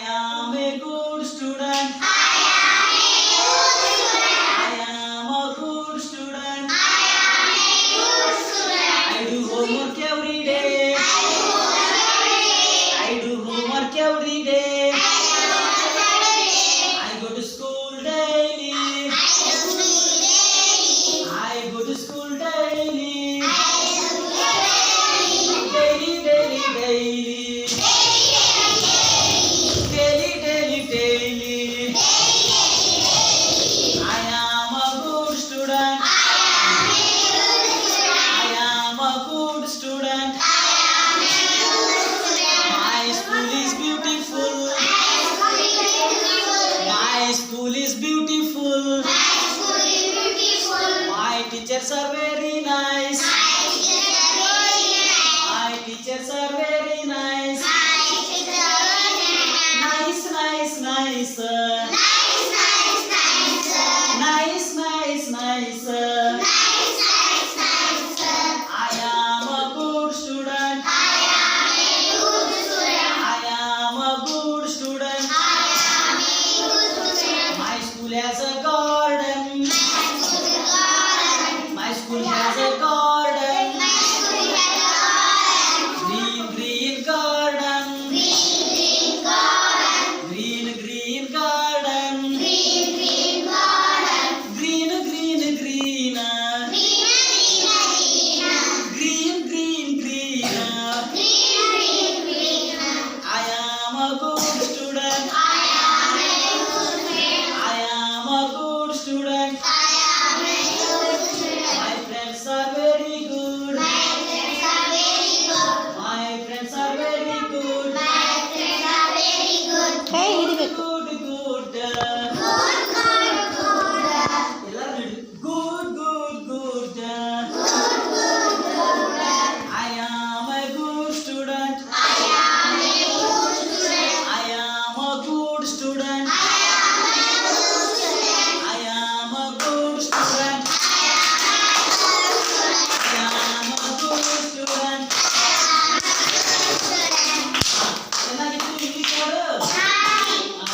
am a good student. I am a good student. I do homework every day. I do homework every day. I go to school daily. I go to school daily. Daily, daily, daily. Daily, daily, daily. I am a good student. I am a good student. My school is beautiful. My school is beautiful. My teachers are very nice. My teachers are very nice. Nice, nice, nice. Nice, nice, nice. I am a good student. I am a good student. My school has a garden. My school has a garden. Green, green garden. Green, green garden. Green, green, green. Green, green, green. I am a good student.